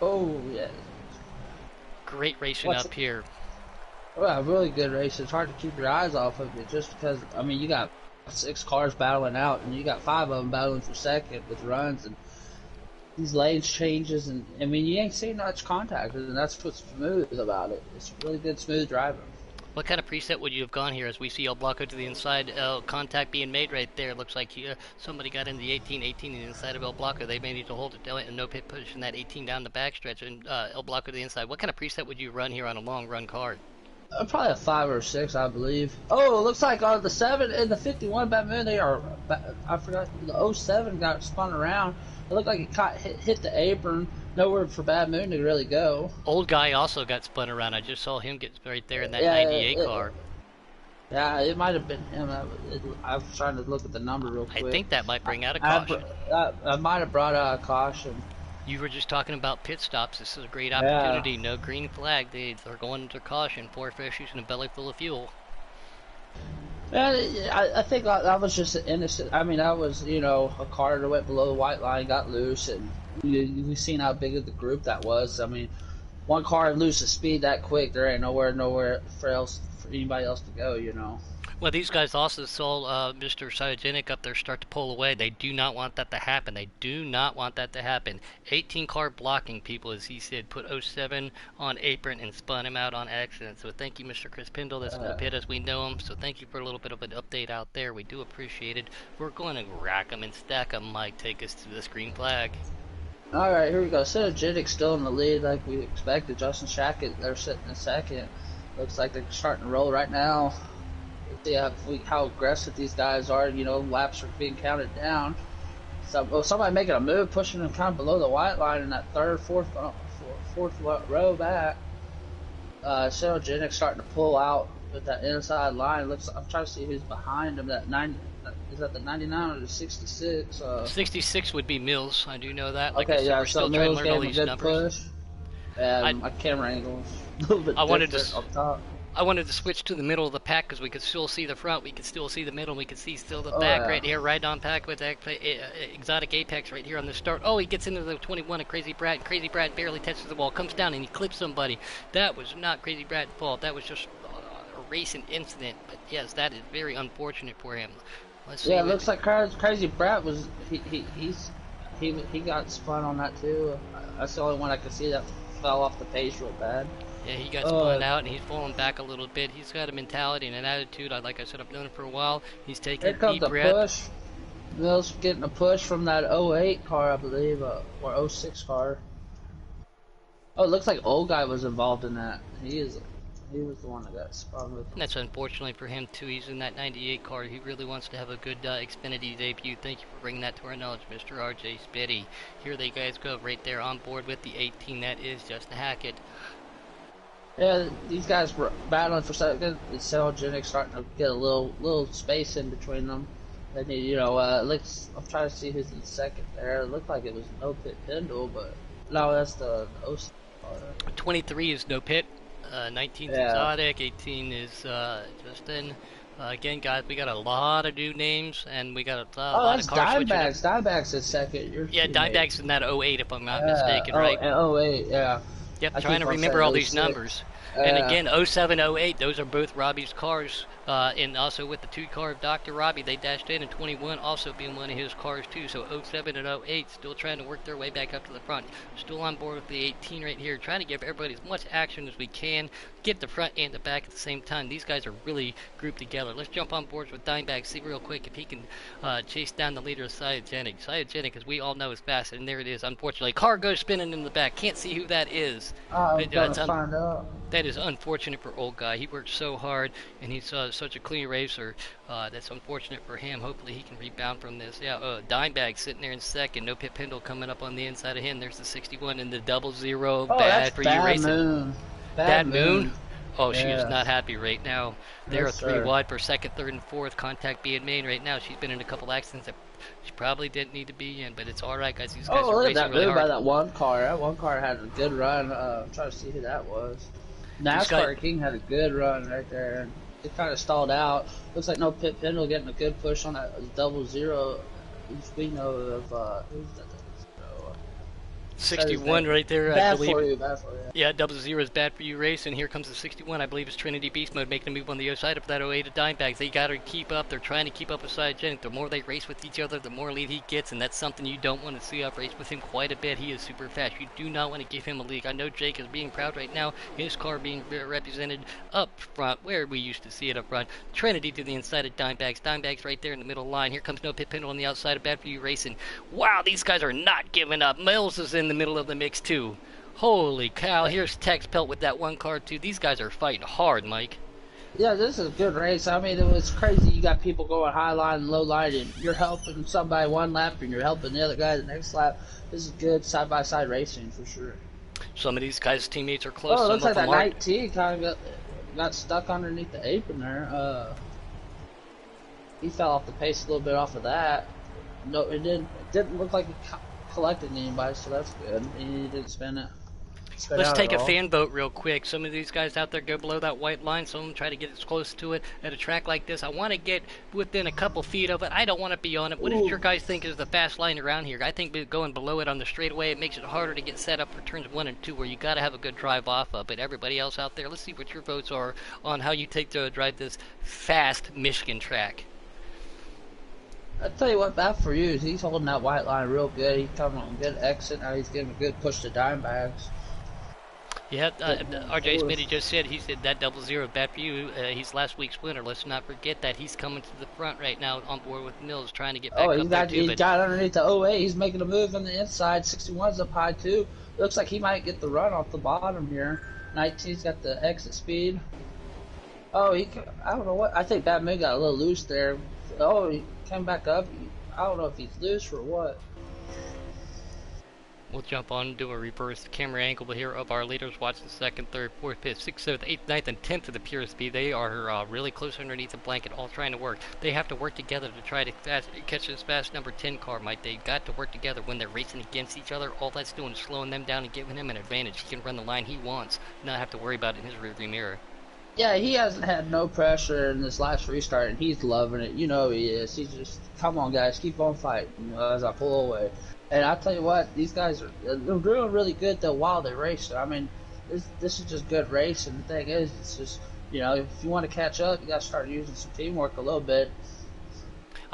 oh yeah. Great racing up here. Well, really good race. It's hard to keep your eyes off of it just because, I mean, you got 6 cars battling out and you got 5 of them battling for second with runs and these lanes changes. And, I mean, you ain't seen much contact, and that's what's smooth about it. It's really good, smooth driving. What kind of preset would you have gone here as we see El Blanco to the inside? Contact being made right there. Looks like somebody got in the 18 in the inside of El Blanco. They may need to hold it down and no pit pushing that 18 down the backstretch and El Blanco to the inside. What kind of preset would you run here on a long run car? Probably a 5 or 6, I believe. Oh, it looks like on the 7 and the 51 Batman, they are. I forgot the '07 got spun around. It looked like it hit the apron. Nowhere for Bad Moon to really go. Old guy also got spun around. I just saw him get right there in that Yeah, 98 car. Yeah, it might have been him. I was trying to look at the number real quick. I think that might bring out a caution. I might have brought out a caution. You were just talking about pit stops. This is a great opportunity. Yeah. No green flag. They're going into caution. 4 fishes and a belly full of fuel. I think that was just an innocent. I mean, that was, a car that went below the white line, got loose, and we've seen how big of the group that was. I mean, one car loses speed that quick, there ain't nowhere for anybody else to go. Well, these guys also saw Mr. Cytogenic up there start to pull away. They do not want that to happen. They do not want that to happen. 18 car blocking people, as he said, put '07 on apron and spun him out on accident. So thank you, Mr. Chris Pindle. That's in the pit as we know him. So thank you for a little bit of an update out there. We do appreciate it. We're going to rack them and stack them. Mike, take us to this green flag. All right, here we go. Cytogenic still in the lead like we expected. Justin Shackett, they're sitting in second. Looks like they're starting to roll right now. See how aggressive these guys are. Laps are being counted down. So somebody making a move, pushing them kind of below the white line in that fourth row back. Cytogenic starting to pull out with that inside line. I'm trying to see who's behind him. Is that the 99 or the 66? 66 would be Mills. I do know that. Like okay, yeah. We're still Mills trying to learn all these numbers. Push. And my camera angle is a little bit different up top. I wanted to switch to the middle of the pack because we could still see the front, we could still see the middle, we could see still the back right here, right on pack with Exotic Apex right here on the start. Oh, he gets into the 21 of Crazy Brad. Crazy Brad barely touches the wall, comes down and he clips somebody. That was not Crazy Brad's fault. That was just a racing incident. But yes, that is very unfortunate for him. Let's see. Yeah, it looks like Crazy Brad was he's he got spun on that too. That's the only one I could see that fell off the pace real bad. Yeah, he got spun Uh, out and he's falling back a little bit. He's got a mentality and an attitude. Like I said, I've known him for a while. He's taking Here a comes deep a breath. push. Mills getting a push from that '08 car, I believe, or '06 car. Oh, it looks like old guy was involved in that. He was the one that got spun with. And that's unfortunately for him too. He's in that 98 car. He really wants to have a good Xfinity debut. Thank you for bringing that to our knowledge, Mr. RJ Spitty. Here they guys go right there on board with the 18. That is Justin Hackett. Yeah, these guys were battling for second. It's Celgenic starting to get a little space in between them. They need, I'm trying to see who's in second there. It looked like it was No Pit Pendle, but no, that's the OC car. 23 is No Pit. 19 is Yeah. Exotic. 18 is Justin. Again, guys, we got a lot of new names and we got a Oh, lot of that's cars switching up. Dimebacks. Dimebacks is second. Your Yeah, teammate. Dimebag's in that '08, if I'm not Yeah. mistaken, Oh, right? and '08. Yeah. Yep, I trying keep to on remember saying all these '06. numbers. And Yeah. again, '07, '08, those are both Robbie's cars. And also with the two car of Dr. Robbie, they dashed in 21 also being one of his cars too. So '07 and '08 still trying to work their way back up to the front. Still on board with the 18 right here, trying to give everybody as much action as we can. Get the front and the back at the same time. These guys are really grouped together. Let's jump on board with Dimebag, see real quick if he can chase down the leader of Cyogenic. Cyogenic, as we all know, is fast, and there it is. Unfortunately, car goes spinning in the back. Can't see who that is. I'm But gonna find out. that is unfortunate for old guy. He worked so hard, and he's such a clean racer. That's unfortunate for him. Hopefully he can rebound from this. Yeah, Dimebag sitting there in second. No Pit Pendle coming up on the inside of him. There's the 61 and the 00. Oh, Bad that's for you Bad racing. Moon. Bad Bad Moon? Moon. Oh, she is Yeah. not happy right now. They're Yes, three sir. wide for second, third, and fourth. Contact being made right now. She's been in a couple accidents that she probably didn't need to be in, but it's all right, guys. These guys Oh, are look at racing that really move by hard. that one car. That one car had a good run. I'm trying to see who that was. These guys, NASCAR King had a good run right there. And it kind of stalled out. Looks like No Pit Pendle getting a good push on that 00. We know of who's that? 61 right there, I Bad believe. for you. Bad for you. Yeah, 00 is bad for you race, and here comes the 61. I believe it's Trinity Beast Mode making a move on the other side of that '08 of Dimebags. They got to keep up. They're trying to keep up with Cyogenic. The more they race with each other, the more lead he gets, and that's something you don't want to see. I've raced with him quite a bit. He is super fast. You do not want to give him a lead. I know Jake is being proud right now. His car being represented up front, where we used to see it up front. Trinity to the inside of Dimebags. Dimebags right there in the middle line. Here comes No Pit Pendle on the outside of Bad For You Racing. Wow, these guys are not giving up. Mills is in the middle of the mix too. Holy cow, here's Tex Pelt with that one car too. These guys are fighting hard, Mike. Yeah, this is a good race. I mean, it was crazy. You got people going high line and low line, and you're helping somebody one lap, and you're helping the other guy the next lap. This is good side by side racing for sure. Some of these guys' teammates are close. Oh, it Some looks of like that them aren't. 19 kind of got stuck underneath the apron there. He fell off the pace a little bit off of that. No, it didn't look like he collected anybody, so that's good. He didn't spin Let's out take at a all. fan vote real quick. Some of these guys out there go below that white line. Some of them try to get as close to it. At a track like this, I want to get within a couple feet of it. I don't want to be on it. What does your guys think is the fast line around here? I think going below it on the straightaway, it makes it harder to get set up for turns 1 and 2, where you got to have a good drive off of. But everybody else out there, let's see what your votes are on how you take to drive this fast Michigan track. I tell you what, bad for you is he's holding that white line real good. He's coming on a good exit. Now he's giving a good push to Dimebags. Yeah, RJ Smitty just said, he said that 00 bad for you. He's last week's winner. Let's not forget that. He's coming to the front right now on board with Mills, trying to get back Oh, up there too. he But got underneath the '08. He's making a move on the inside. 61's up high too. Looks like he might get the run off the bottom here. 19's got the exit speed. Oh, I don't know what. I think Bad Moon got a little loose there. Oh, he came back up. I don't know if he's loose or what. we'll jump on and do a reverse camera angle here of our leaders. Watch the second, third, fourth, fifth, sixth, seventh, eighth, ninth, and 10th of the pure speed. They are really close underneath the blanket, all trying to work. They have to work together to try to catch this fast number 10 car, Mike. They've got to work together when they're racing against each other. All that's doing is slowing them down and giving him an advantage. He can run the line he wants, not have to worry about it in his rearview mirror. Yeah, he hasn't had no pressure in this last restart, and he's loving it. You know he is. He's just, come on, guys, keep on fighting, as I pull away. And I tell you what, these guys they're doing really good, though, while they race. I mean, this is just good racing. The thing is, it's just, if you want to catch up, you got to start using some teamwork a little bit.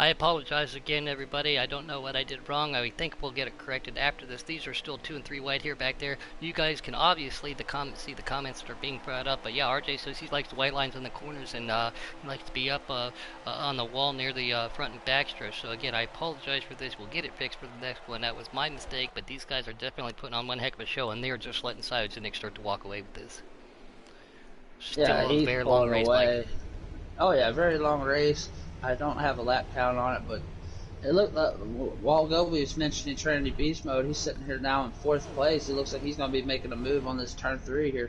I apologize again, everybody. I don't know what I did wrong. I think we'll get it corrected after this. These are still 2 and 3 wide here back there. You guys can obviously see the comments that are being brought up. But yeah, RJ says he likes the white lines in the corners and he likes to be up on the wall near the front and back stretch. So again, I apologize for this. We'll get it fixed for the next one. That was my mistake. But these guys are definitely putting on one heck of a show, and they are just letting Cyanogen start to walk away with this. Yeah, Still a he's very long pulling race, Mike. away. Oh yeah, very long race. I don't have a lap count on it, but it looked like while Gobi was mentioning Trinity Beast mode, he's sitting here now in 4th place. It looks like he's going to be making a move on this turn 3 here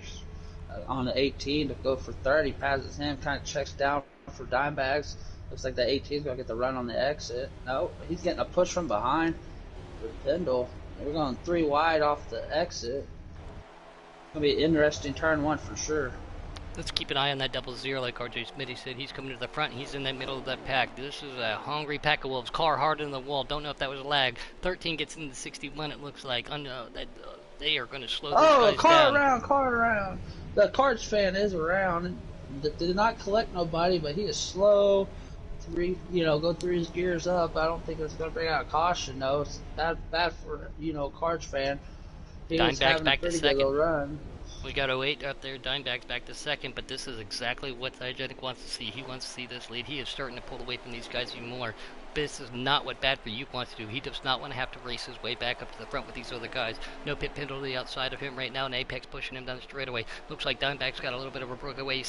on the 18 to go for 30. Passes him, kind of checks down for Dimebags. Looks like the 18 is going to get the run on the exit. No, he's getting a push from behind for Pendle. We're going 3 wide off the exit. It's going to be an interesting turn 1 for sure. Let's keep an eye on that 00, like RJ Smitty said. He's coming to the front. He's in the middle of that pack. This is a hungry pack of wolves. Car hard in the wall. Don't know if that was a lag. 13 gets into 61, it looks like. They are going to slow these guys down. Car around. The Cards fan is around. And did not collect nobody, but he is slow. Go through his gears up. I don't think it's going to bring out a caution, though. It's bad for, Cards fan. He was Dimebag's having a back to pretty second. good run. We got 08 up there. Dimebag's back to second, but this is exactly what Cyanogen wants to see. He wants to see this lead. He is starting to pull away from these guys even more. This is not what Bad for You wants to do. He does not want to have to race his way back up to the front with these other guys. No pit penalty outside of him right now, and Apex pushing him down the straightaway. Looks like Dimebag's got a little bit of a breakaway.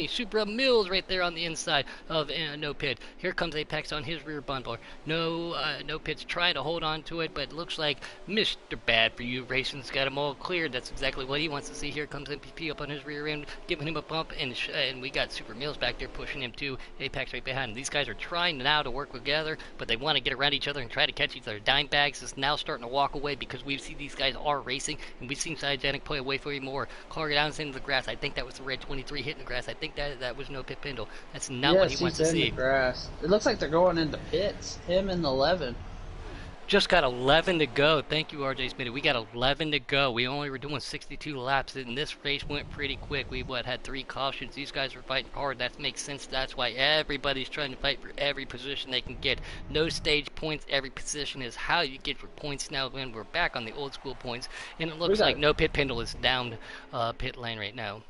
Supra Mills right there on the inside of No Pit. Here comes Apex on his rear bundler. No Pit's trying to hold on to it, but it looks like Mr. Bad for You Racing's got him all cleared. That's exactly what he wants to see. Here comes MPP up on his rear end, giving him a bump, and we got Super Mills back there pushing him too. Apex right behind him. These guys are trying now to work together, but they want to get around each other and try to catch each other. Dimebags is now starting to walk away because we see these guys are racing, and we've seen Cyanogen play away for you more. Car down into the grass. I think that was the red 23 hitting the grass. I think that was No Pit Pendle. That's not what he wants to see. The grass. It looks like they're going into pits. Him and 11. Just got 11 to go. Thank you, RJ Smitty. We got 11 to go. We only were doing 62 laps, and this race went pretty quick. We had 3 cautions. These guys were fighting hard. That makes sense. That's why everybody's trying to fight for every position they can get. No stage points. Every position is how you get your points now. When we're back on the old school points, and it looks like No Pit Pendle is down pit lane right now.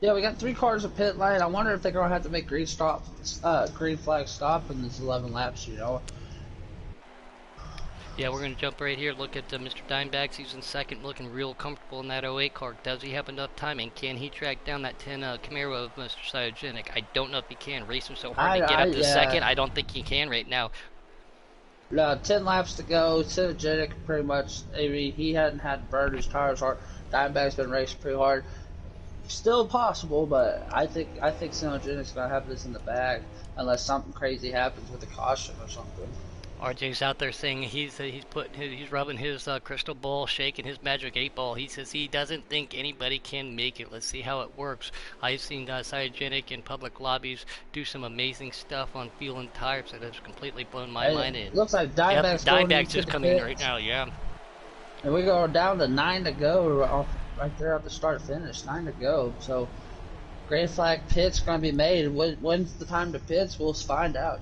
Yeah, we got 3 cars of pit lane. I wonder if they're gonna have to make green flag stop in this 11 laps. Yeah, we're going to jump right here. Look at Mr. Dimebags. He's in second, looking real comfortable in that 08 car. Does he have enough time, and can he track down that 10 Camaro of Mr. Cyanogen? I don't know if he can. Racing so hard to get up to second. I don't think he can right now. No, 10 laps to go. Cyanogen pretty much, he hadn't had to burn his tires hard. Dimebag's been racing pretty hard. Still possible, but I think Cyanogen's going to have this in the bag unless something crazy happens with a caution or something. RJ's out there saying he's rubbing his crystal ball, shaking his magic 8 ball. He says he doesn't think anybody can make it. Let's see how it works. I've seen Cyanogen in public lobbies do some amazing stuff on fuel and tires that has completely blown my mind. It looks like Dimebag's just coming in right now. Yeah. And we go down to 9 to go right there at the start finish. 9 to go. So green flag pit's gonna be made. When's the time to pits? We'll find out.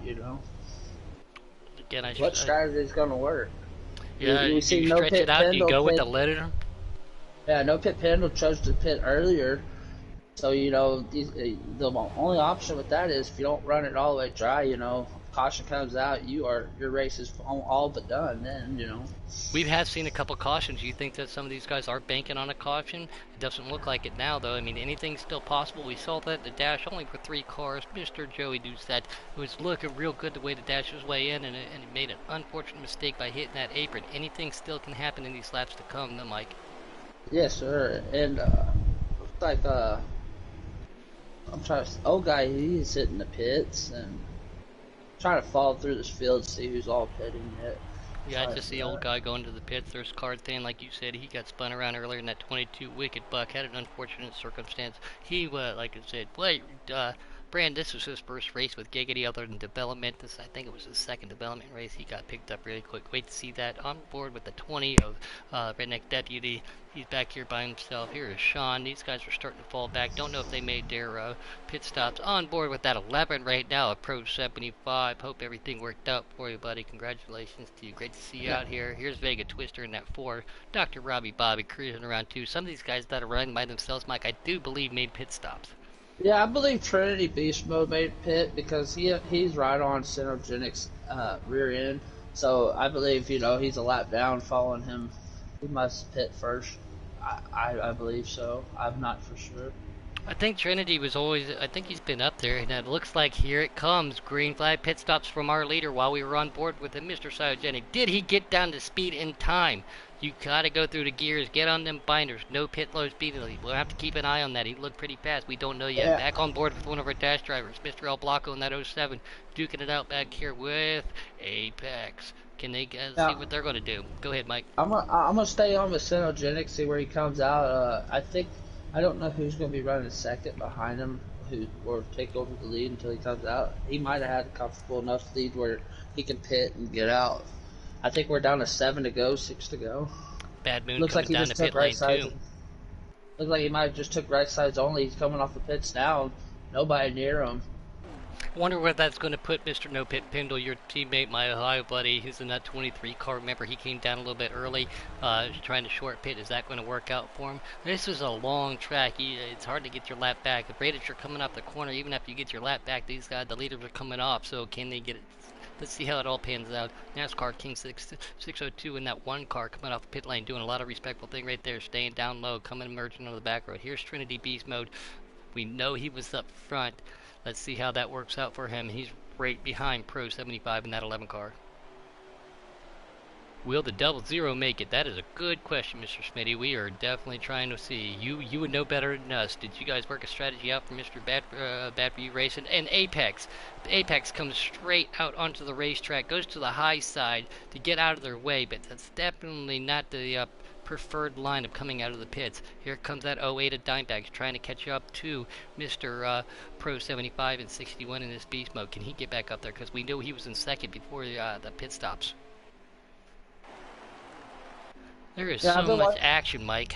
Again, what strategy is going to work? Yeah, you see No stretch it out. You go with the letter. Yeah, No Pit Pendle chose to pit earlier, so the only option with that is if you don't run it all the way dry. Caution comes out, your race is all but done. Then we have seen a couple cautions. You think that some of these guys are banking on a caution? It doesn't look like it now, though. I mean, anything's still possible. We saw that the dash only for 3 cars. Mr. Joey Doucette was looking real good the way the dash his way in, and he made an unfortunate mistake by hitting that apron. Anything still can happen in these laps to come, though, Mike. Yes, sir. And looks like I'm trying to. Old guy, he's hitting the pits and trying to follow through this field to see who's all pitting it. Yeah, I just see old guy going to the pits. There's Card Thing, like you said, he got spun around earlier in that 22. Wicked Buck had an unfortunate circumstance. He, like I said, Brand, this was his first race with Giggity other than development. This, I think it was his second development race. He got picked up really quick. Wait to see that. On board with the 20 of Redneck Deputy. He's back here by himself. Here is Sean. These guys are starting to fall back. Don't know if they made their pit stops. On board with that 11 right now, a Pro 75. Hope everything worked out for you, buddy. Congratulations to you. Great to see you Yeah. out here. Here's Vega Twister in that 4. Dr. Robbie Bobby cruising around too. Some of these guys that are running by themselves, Mike, I do believe made pit stops. Yeah, I believe Trinity Beast Mode made pit because he's right on Cyanogenic's rear end. So I believe, he's a lap down following him. He must pit first. I believe so. I'm not for sure. I think Trinity was always, I think he's been up there, and it looks like here it comes. Green flag pit stops from our leader while we were on board with him, Mr. Cyogenic. Did he get down to speed in time? You gotta go through the gears, get on them binders, no pit low speed limit. We'll have to keep an eye on that. He looked pretty fast. We don't know yet. Yeah. Back on board with one of our dash drivers, Mr. El Blanco in that '07, duking it out back here with Apex. Can they see Now, what they're gonna do? Go ahead, Mike. I'm gonna stay on with Cyanogenix, see where he comes out. I don't know who's gonna be running second behind him, who or take over the lead until he comes out. He might have had a comfortable enough lead where he can pit and get out. I think we're down to 7 to go, 6 to go. Bad Moon Looks like coming he down just the took pit right lane sides. too. Looks like he might have just took right sides only. He's coming off the pits now. Nobody near him. Wonder where that's going to put Mr. No Pit Pindle, your teammate, my Ohio buddy, who's in that 23 car. Remember, he came down a little bit early, trying to short pit. Is that going to work out for him? This is a long track. It's hard to get your lap back. The rate that you're coming off the corner, even after you get your lap back, these guys, the leaders are coming off. So can they get it? Let's see how it all pans out. NASCAR King 602 in that one car coming off the pit lane, doing a lot of respectful thing right there, staying down low, coming emerging on the back road. Here's Trinity Beast Mode. We know he was up front. Let's see how that works out for him. He's right behind Pro 75 in that 11 car. Will the double zero make it? That is a good question, Mr. Smitty. We are definitely trying to see. You would know better than us. Did you guys work a strategy out for Mr. Bad for You Racing? And Apex. Apex comes straight out onto the racetrack, goes to the high side to get out of their way, but that's definitely not the preferred line of coming out of the pits. Here comes that '08 of Dimebags trying to catch up to Mr. Pro 75 and 61 in this beast mode. Can he get back up there? Because we knew he was in second before the pit stops. There is Yeah, so much action, Mike.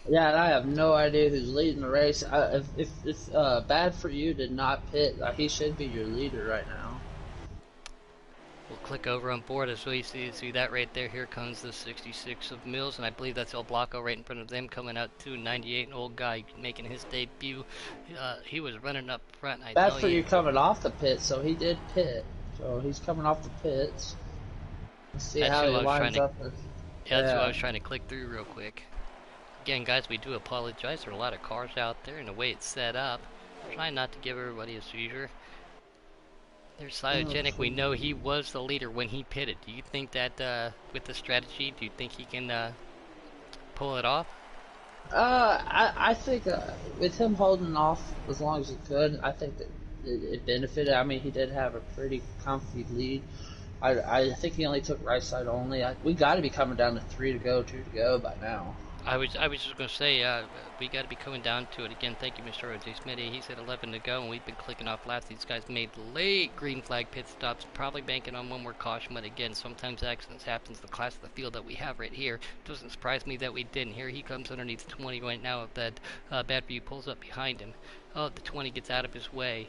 Yeah, and I have no idea who's leading the race. If Bad for You did not pit, he should be your leader right now. We'll click over on board as we see that right there. Here comes the 66 of Mills, and I believe that's El Blanco right in front of them coming out too. 98, an old guy making his debut. He was running up front. Bad for You coming off the pit, so he did pit. So he's coming off the pits. Let's see how he lines up. Yeah, that's what I was trying to click through real quick. Again, guys, we do apologize. There are a lot of cars out there, and the way it's set up, trying not to give everybody a seizure. There's Cyogenic. We know he was the leader when he pitted. Do you think that with the strategy, do you think he can pull it off? I think with him holding off as long as he could, I think that it benefited. I mean, he did have a pretty comfy lead. I think he only took right side only. We got to be coming down to 3 to go, 2 to go by now. I was just going to say, we got to be coming down to it again. Thank you, Mr. O.J. Smitty. He said 11 to go, and we've been clicking off laps. These guys made late green flag pit stops, probably banking on one more caution. But again, sometimes accidents happen. The class of the field that we have right here doesn't surprise me that we didn't. Here he comes underneath 20 right now. If that Bad for You pulls up behind him, oh, the 20 gets out of his way.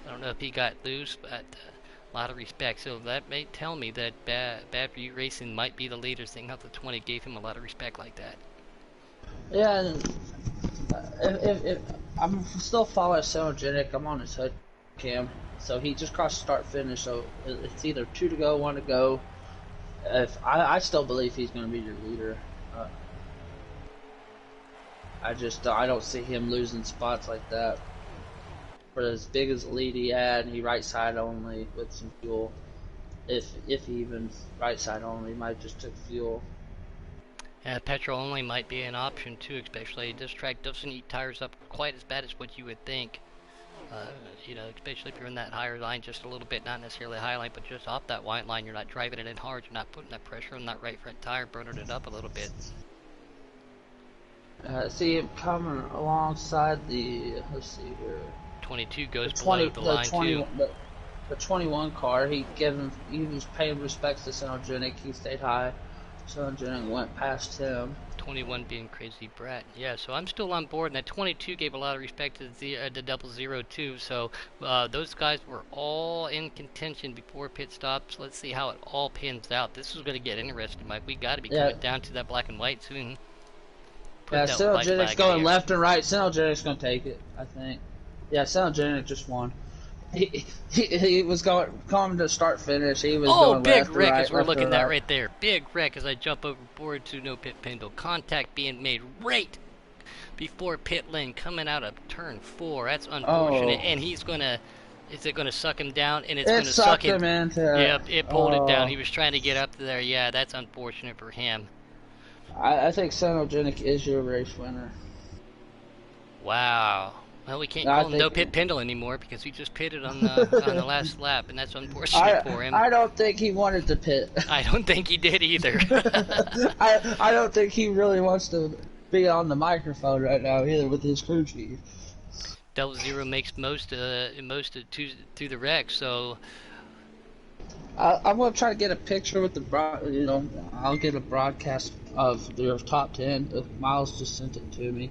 I don't know if he got loose, but a lot of respect. So that may tell me that Bad for You Racing might be the leader. Seeing how the 20 gave him a lot of respect like that. Yeah, and if I'm still following Cyanogenik, I'm on his hood cam, so he just crossed start finish. So it's either 2 to go, 1 to go. If I still believe he's going to be your leader. I don't see him losing spots like that. For as big as the lead he had, and he right side only with some fuel. If he even right side only, might just took fuel. Yeah, petrol only might be an option too, especially this track doesn't eat tires up quite as bad as what you would think. Especially if you're in that higher line just a little bit, not necessarily high line, but just off that white line. You're not driving it in hard. You're not putting that pressure on that right front tire, burning it up a little bit. See him coming alongside the, let's see here. 22 The goes below 20 the the line too. 20 the 21 car. He was paying respects to Cinegenic. He stayed high. Cinegenic went past him. 21 being Crazy Brat. Yeah, so I'm still on board, and that 22 gave a lot of respect to the double zero too. So those guys were all in contention before pit stops. Let's see how it all pans out. This is going to get interesting, Mike. We got to be Yeah, coming down to that black and white soon. Put yeah. that white Cynogenic's flag in the going air. left and right. Cynogenic's going to take it, I think. Yeah, Cynogenic just won. He was going to start finish. He was Oh, going big left or wreck as right, we're left or looking at right. right there. Big wreck as I jump overboard to no pit pendle. Contact being made right before pit lane coming out of turn 4. That's unfortunate. Oh, And he's going to. Is it going to suck him down? And it's it going to suck sucked him. him into it. Yep, it pulled it down. Oh, He was trying to get up there. Yeah, that's unfortunate for him. I think Cynogenic is your race winner. Wow. Well, we can't I call him no think pit pendle anymore because he just pitted on the last lap, and that's unfortunate I for him. I don't think he wanted to pit. I don't think he did either. I don't think he really wants to be on the microphone right now either with his crew chief. Double Zero makes most of two through the wreck, so I'm gonna try to get a picture with the I'll get a broadcast of their top 10. Miles just sent it to me.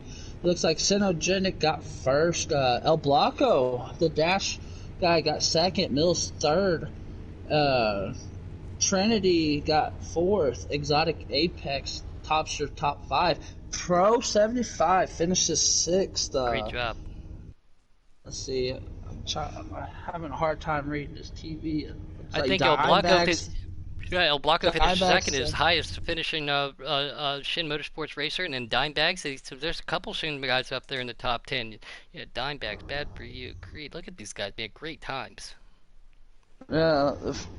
It looks like Cinogenic got first. El Blanco, the dash guy, got second. Mills third. Uh, Trinity got fourth. Exotic Apex tops your top five. Pro 75 finishes sixth. great job. Let's see. I'm having a hard time reading this TV. It's I like think El Blanco Dimebacks. yeah, El Blanco finished second, Dimebacks. his highest finishing Shin Motorsports racer, and then Dimebags. So there's a couple Shin guys up there in the top 10. Yeah, Dimebags, bad for you. Creed, look at these guys, man, great times.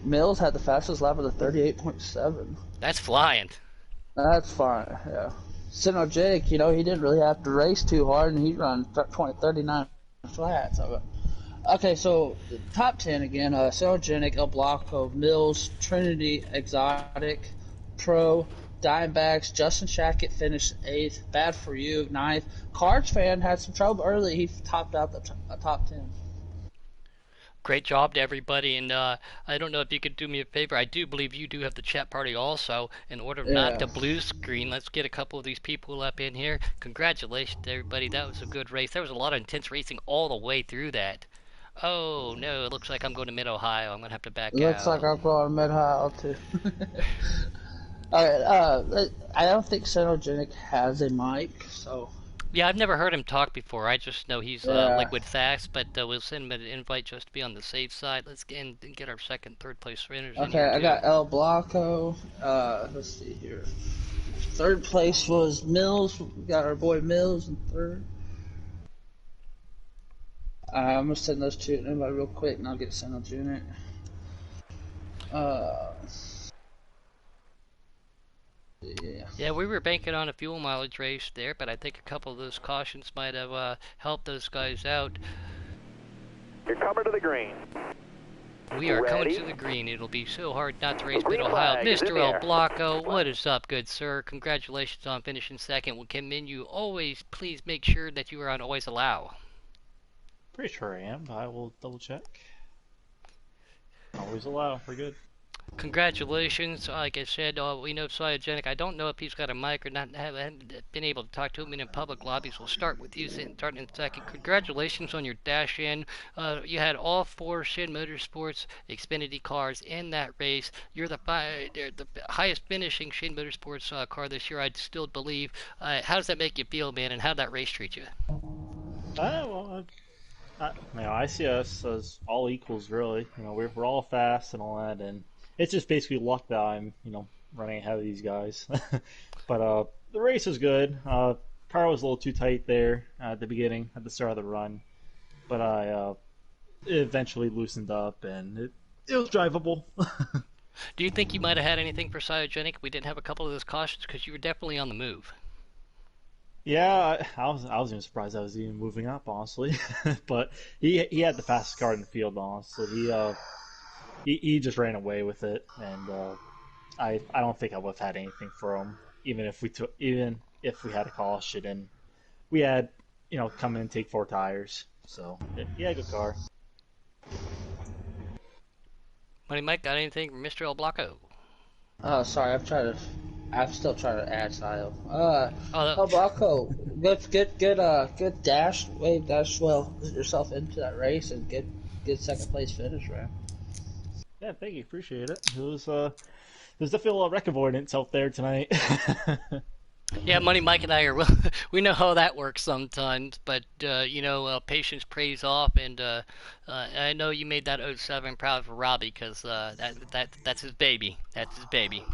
Mills had the fastest lap of the 38.7. That's flying. That's fine. Yeah. Synergetic, he didn't really have to race too hard, and he run 39 flats. Okay, so the top 10 again: Synergenic, El Blanco, Mills, Trinity, Exotic, Pro, Dimebacks. Justin Shackett finished eighth. Bad for you, ninth. Cards fan had some trouble early. He topped out the top 10. Great job to everybody, and I don't know if you could do me a favor. I do believe you do have the chat party also. In order not Yeah. to blue screen, let's get a couple of these people up in here. Congratulations to everybody. That was a good race. There was a lot of intense racing all the way through that. Oh no, it looks like I'm going to Mid Ohio. I'm gonna have to back Looks like out. I'm going mid high too. Alright, I don't think Synergenic has a mic, so Yeah, I've never heard him talk before. I just know he's yeah. liquid fast, but we'll send him an invite just to be on the safe side. Let's get our second, third place winners in Okay, here I too. got El Blanco. Let's see here. Third place was Mills. We got our boy Mills in third. I'm gonna send those two to anybody real quick, and I'll get sent on unit. Uh, yeah. Yeah, we were banking on a fuel mileage race there, but I think a couple of those cautions might have helped those guys out. You're coming to the green. We are coming Ready? to the green. It'll be so hard not to race Green Mid Ohio. flag is in Mr. the El air. Blanco, what is up, good sir? Congratulations on finishing second. We'll commend you. Always, please make sure that you are on Always Allow. Pretty sure I am. I will double check. Always allow. We're good. Congratulations. Like I said, we know Cyogenic. I don't know if he's got a mic or not. Haven't been able to talk to him in public lobbies. We'll start with you, starting in a second. Congratulations on your dash in. You had all four Shin Motorsports Xfinity cars in that race. You're the highest finishing Shin Motorsports car this year, I still believe. How does that make you feel, man, and how did that race treat you? I see us as all equals, really. We're all fast and all that, and it's just basically luck that I'm, running ahead of these guys. But the race was good. Car was a little too tight there at the beginning, at the start of the run, but I eventually loosened up, and it was drivable. Do you think you might have had anything for Cyogenic? We didn't have a couple of those cautions because you were definitely on the move. Yeah, I was even surprised I was even moving up, honestly. But he had the fastest car in the field, honestly. He just ran away with it, and I don't think I would have had anything for him, even if we had a caution and we had come in and take four tires. So yeah, good car. Money Mike, got anything from Mr. El Blanco? Oh, sorry, I'm still trying to add Sio. Oh, Bronco, good dash, wave dash well yourself into that race and good second place finish, man. Yeah, thank you, appreciate it. There's definitely a lot of wreck avoidance out there tonight. yeah, Money Mike and I are we know how that works sometimes, but patience pays off, and I know you made that '07 proud for Robbie because that's his baby. That's his baby.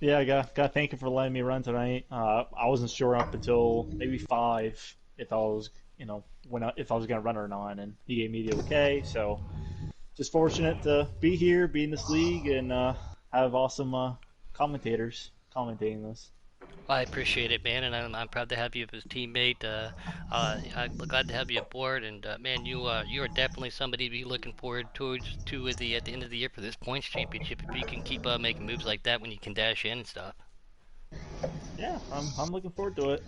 Yeah, I got to thank him for letting me run tonight. I wasn't sure up until maybe five if I was, if I was gonna run or not, and he gave me the okay. So just fortunate to be here, be in this league, and have awesome commentators commentating this. I appreciate it, man, and I'm proud to have you as a teammate. I'm glad to have you aboard, and man, you are definitely somebody to be looking forward to at the end of the year for this points championship. If you can keep making moves like that when you can dash in and stuff. Yeah, I'm looking forward to it.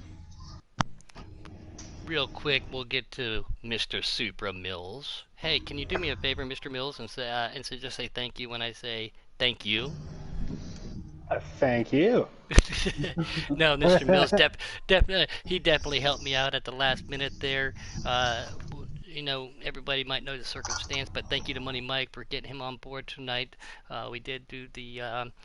Real quick, we'll get to Mr. Supra Mills. Hey, can you do me a favor, Mr. Mills, and just say thank you when I say thank you? Thank you. No, Mr. Mills he definitely helped me out at the last minute there. Uh, everybody might know the circumstance, but thank you to Money Mike for getting him on board tonight. We did do the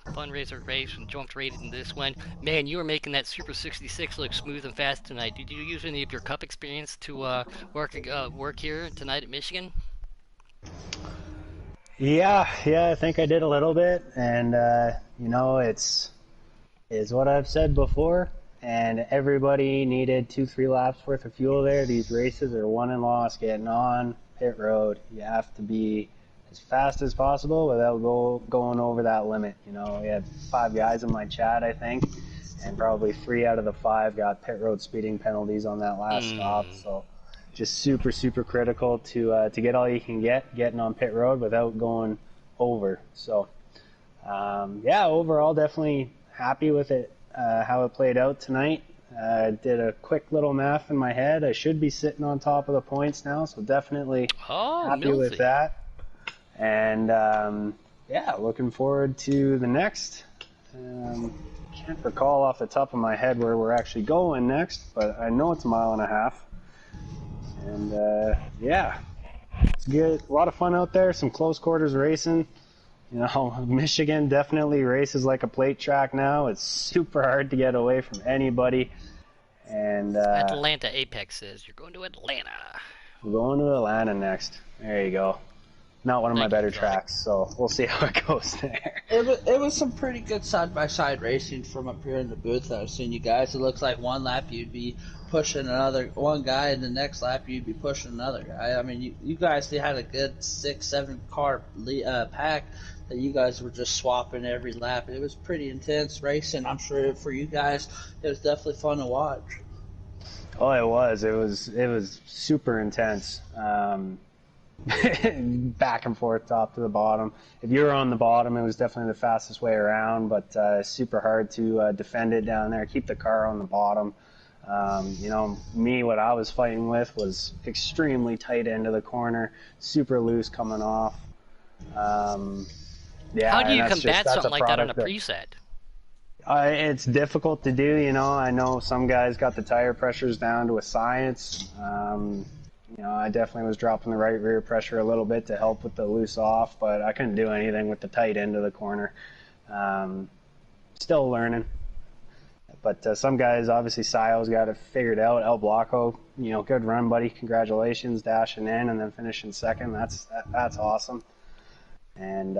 fundraiser race and jumped right into this one. Man, you were making that Super 66 look smooth and fast tonight. Did you use any of your cup experience to work here tonight at Michigan? Yeah, I think I did a little bit, and it's what I've said before. And everybody needed 2-3 laps worth of fuel there. These races are won and lost. Getting on pit road, you have to be as fast as possible without going over that limit. We had 5 guys in my chat, I think, and probably 3 out of the 5 got pit road speeding penalties on that last stop. Mm. So just super critical to get all you can getting on pit road without going over. So yeah, overall definitely happy with it, how it played out tonight. Did a quick little math in my head. I should be sitting on top of the points now, so definitely Oh, happy with Millsy. that. And yeah, looking forward to the next. Can't recall off the top of my head where we're actually going next, but I know it's a mile and a half. And yeah, it's good. A lot of fun out there. Some close quarters racing. Michigan definitely races like a plate track now. It's super hard to get away from anybody. And Atlanta Apex says you're going to Atlanta. we're going to Atlanta next. There you go. Not one of my Thank you, better exotic. tracks, so we'll see how it goes there. It was some pretty good side by side racing from up here in the booth. I've seen you guys. It looks like one lap you'd be pushing one guy, and the next lap you'd be pushing another guy. I mean, you guys they had a good 6-7 car pack that you guys were just swapping every lap. It was pretty intense racing. I'm sure for you guys it was definitely fun to watch. Oh, it was. It was super intense. Back and forth, top to the bottom. If you were on the bottom, it was definitely the fastest way around, but super hard to defend it down there. Keep the car on the bottom. What I was fighting with was extremely tight end of the corner, super loose coming off. Yeah, How do and you that's combat a something like that on a product that preset? it's difficult to do. I know some guys got the tire pressures down to a science. I definitely was dropping the right rear pressure a little bit to help with the loose off, but I couldn't do anything with the tight end of the corner. Still learning. But some guys, obviously, Sio's got it figured out. El Blanco, good run, buddy. Congratulations, dashing in and then finishing second. That's awesome. And,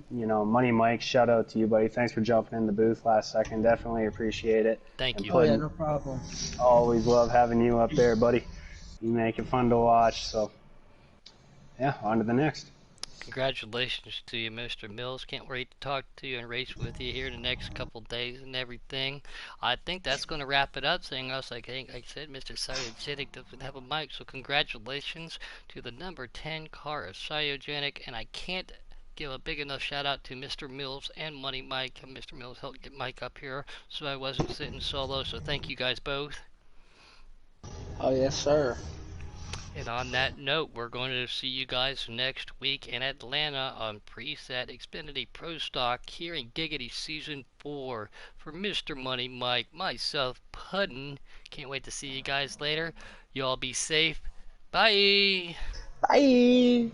Money Mike, shout out to you, buddy. Thanks for jumping in the booth last second. Definitely appreciate it. Thank And you. Oh yeah, no problem. always love having you up there, buddy. You make it fun to watch. So, yeah, on to the next. Congratulations to you, Mr. Mills. Can't wait to talk to you and race with you here in the next couple days and everything. I think that's going to wrap it up, saying us, like I said, Mr. Cyogenic doesn't have a mic, so congratulations to the number 10 car of Cyogenic, and I can't give a big enough shout out to Mr. Mills and Money Mike. Mr. Mills helped get Mike up here so I wasn't sitting solo, so thank you guys both. Oh yes, sir. And on that note, we're going to see you guys next week in Atlanta on Preset Xfinity Pro Stock here in Giggity Season 4. For Mr. Money Mike, myself, Pudden, can't wait to see you guys later. You all be safe. Bye! Bye.